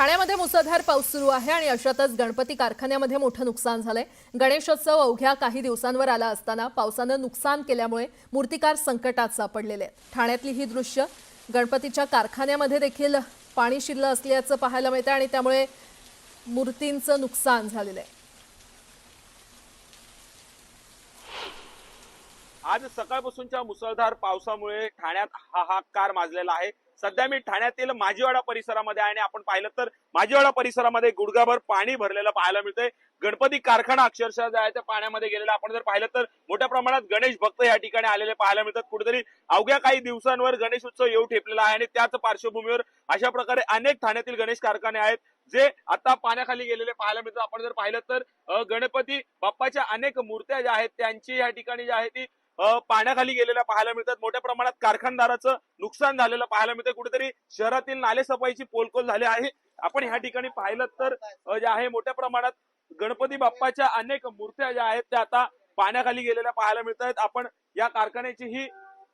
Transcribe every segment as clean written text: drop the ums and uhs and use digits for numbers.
ठाण्यामध्ये मुसळधार पाऊस सुरू आहे आणि अशातच गणपती कारखान्यामध्ये मोठं नुकसान झालंय। गणेशोत्सव अवघ्या काही दिवसांवर आला असताना पावसानं नुकसान केल्यामुळे मूर्तिकार संकटात सापडलेले आहेत। ठाण्यातली ही दृश्य गणपतीच्या कारखान्यामध्ये देखील पाणी शिरलं असल्याचं पाहायला मिळतं आणि त्यामुळे मूर्तींचं नुकसान झालेलं आहे। आज सकाळपासूनच्या मुसळधार पावसामुळे ठाण्यात हाहाकार माजलेला आहे। सध्या मी ठाण्यातील माझीवाडा परिसरामध्ये आहे आणि आपण पाहिलं तर माझीवाडा परिसरामध्ये गुडघाभर पाणी भरलेलं पाहायला मिळतंय। गणपती कारखाना अक्षरशः जे आहे ते पाण्यामध्ये गेलेला आपण जर पाहिलं तर मोठ्या प्रमाणात गणेश भक्त या ठिकाणी आलेले पाहायला मिळतात। कुठेतरी अवघ्या काही दिवसांवर गणेश उत्सव येऊ ठेपलेला आहे आणि त्याच पार्श्वभूमीवर अशा प्रकारे अनेक ठाण्यातील गणेश कारखाने आहेत जे आता पाण्याखाली गेलेले पाहायला मिळतात। आपण जर पाहिलं तर गणपती बाप्पाच्या अनेक मूर्त्या ज्या आहेत त्यांची या ठिकाणी जी आहे ती पाण्याखाली गेलेल्या पाहायला मिळतात। मोठ्या प्रमाणात कारखानदाराचं नुकसान झालेलं पाहायला मिळतं। कुठेतरी शहरातील नालेसफाईची पोलकोल झाली आहे। आपण ह्या ठिकाणी पाहिलं तर जे आहे मोठ्या प्रमाणात गणपती बाप्पाच्या अनेक मूर्त्या ज्या आहेत त्या आता पाण्याखाली गेलेल्या पाहायला मिळत आहेत। आपण या कारखान्याची ही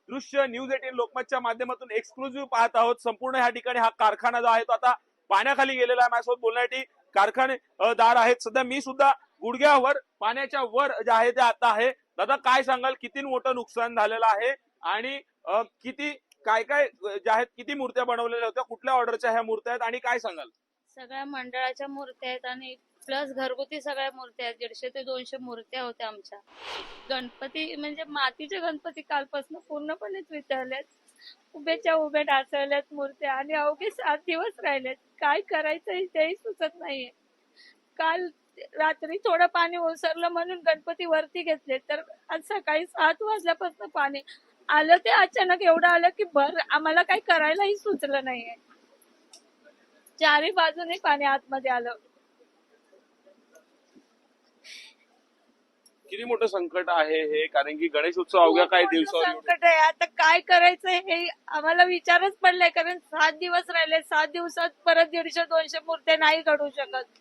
दृश्य न्यूज 18 लोकमतच्या माध्यमातून एक्सक्लुझिव्ह पाहत आहोत। संपूर्ण ह्या ठिकाणी हा कारखाना जो आहे तो आता पाण्याखाली गेलेला आहे। माझ्यासोबत बोलण्यासाठी कारखानेदार आहेत। सध्या मी सुद्धा गुडघ्यावर पाण्याच्या वर जे आहे ते आता आहे। दादा काय सांगाल, किती मोठं नुकसान झालेलं आहे आणि किती काय काय ज्या आहेत, किती मूर्त्या बनवलेल्या होत्या, कुठल्या ऑर्डरच्या ह्या मूर्त्या आहेत आणि काय सांगाल? सगळ्या मंडळाच्या मूर्त्या आहेत आणि प्लस घरगुती सगळ्या मूर्त्या आहेत। 150 ते 200 मूर्त्या होत्या आमच्या। गणपती म्हणजे मातीचे गणपती कालपासून पूर्णपणे वितळलेत, उभ्याच्या उभ्या ढासळल्यात मूर्त्या आणि अवघे 7 दिवस राहिलेत। काय करायचं तेही सुचत नाहीये। काल रात्री थोडं पाणी ओसरलं म्हणून गणपती वरती घेतले, तर आज सकाळी 7 वाजल्यापासून पाणी आलं ते अचानक एवढं आलं की आम्हाला काही करायलाही सुचलं नाहीये। चारी बाजूने पाणी आतमध्ये आलं। किती मोठं संकट आहे हे, कारण की गणेश उत्सव अवघ्या काही खूप मोठं दिवसावर संकट आहे। आता काय करायचं हे आम्हाला विचारच पडलाय, कारण 7 दिवस राहिले। 7 दिवसात परत 150-200 मूर्त्या नाही घडू शकत।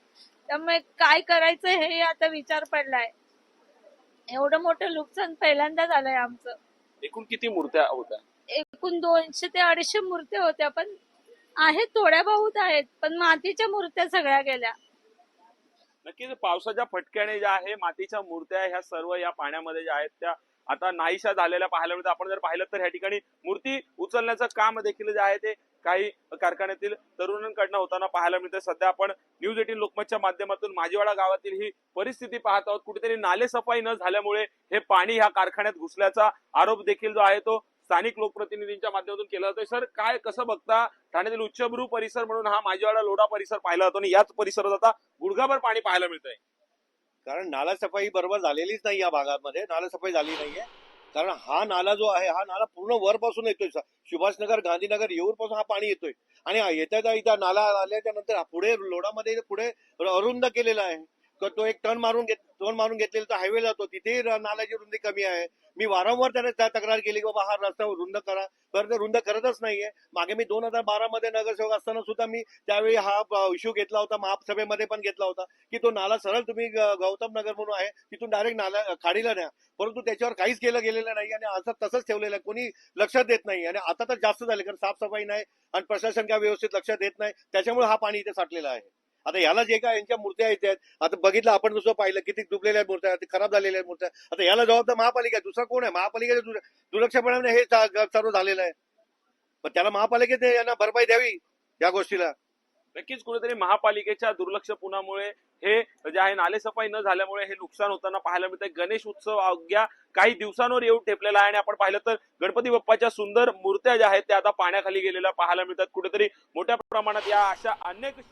त्यामुळे काय करायचं हे आता विचार पडलाय। एवढं मोठं नुकसान पहिल्यांदा झालंय आमचं। एकूण किती मूर्त्या होत्या? एकूण 200 ते 250 मूर्त्या होत्या, पण आहेत थोड्या बहुत आहेत, पण मातीच्या मूर्त्या सगळ्या गेल्या। नक्कीच पावसाच्या फटक्याने ज्या आहे मातीच्या मूर्त्या ह्या सर्व या पाण्यामध्ये ज्या आहेत त्या आता नाहीशा झालेल्या पाहायला मिळतात। आपण जर पाहिलं तर ह्या ठिकाणी मूर्ती उचलण्याचं काम देखील जे आहे ते काही कारखान्यातील तरुणांकडनं होताना पाहायला मिळतं। सध्या आपण न्यूज 18 लोकमतच्या माध्यमातून माझीवाडा गावातील ही परिस्थिती पाहत आहोत। कुठेतरी नालेसफाई न झाल्यामुळे हे पाणी ह्या कारखान्यात घुसल्याचा आरोप देखील जो आहे तो स्थानिक लोकप्रतिनिधींच्या माध्यमातून केला जातोय। सर काय कसं बघता, ठाण्यातील उच्चभ्रू परिसर म्हणून हा माझीवाडा लोढा परिसर पाहिला जातो आणि याच परिसरात आता गुडघाभर पाणी पाहायला मिळतंय? कारण नाला सफाई बरोबर झालेलीच नाही या भागामध्ये। नाला सफाई झाली नाहीये, कारण हा नाला जो आहे हा नाला पूर्ण वरपासून येतोय। सुभाषनगर गांधीनगर येऊरपासून हा पाणी येतोय आणि येत्या इथं नाला आल्याच्या नंतर पुढे लोडामध्ये पुढे अरुंद केलेला आहे। तर तो एक टर्न मारून घेतलेला तो हायवे जातो, तिथे नाल्याची रुंदी कमी आहे। मी वारंवार त्याने तक्रार केली की बाबा हा रस्ता रुंद करा, तर ते रुंद करतच नाहीये। मागे मी 2012 मध्ये नगरसेवक असताना सुद्धा मी त्यावेळी हा इश्यू घेतला होता, महासभेमध्ये पण घेतला होता की तो नाला सरळ तुम्ही गौतम नगर म्हणून आहे तिथून डायरेक्ट नाला खाडीला न्या, परंतु त्याच्यावर काहीच केलं गेलेलं नाही आणि असं तसंच ठेवलेलं आहे, कोणी लक्ष देत नाही। आणि आता तर जास्त झाले, कारण साफसफाई नाही आणि प्रशासन काय व्यवस्थित लक्ष देत नाही, त्याच्यामुळे हा पाणी इथे साठलेला आहे। आता याला जे काय यांच्या मूर्त्या आहेत, आता बघितलं आपण दुसरं पाहिलं किती डुबलेल्या मूर्त्या, खराब झालेल्या मूर्त्या। आता याला जबाबदार महापालिका, दुसरा कोण आहे? महापालिकेच्या दुर्लक्षपणाने हे सर्व झालेलं आहे। पण त्याला महापालिकेने यांना भरपाई द्यावी या गोष्टीला। नक्कीच कुठेतरी महापालिकेच्या दुर्लक्षपणामुळे हे जे आहे नालेसफाई न झाल्यामुळे हे नुकसान होताना पाहायला मिळतंय। गणेश उत्सव अवघ्या काही दिवसांवर येऊन ठेपलेला आहे आणि आपण पाहिलं तर गणपती बाप्पाच्या सुंदर मूर्त्या ज्या आहेत त्या आता पाण्याखाली गेलेल्या पाहायला मिळतात। कुठेतरी मोठ्या प्रमाणात या अशा अनेक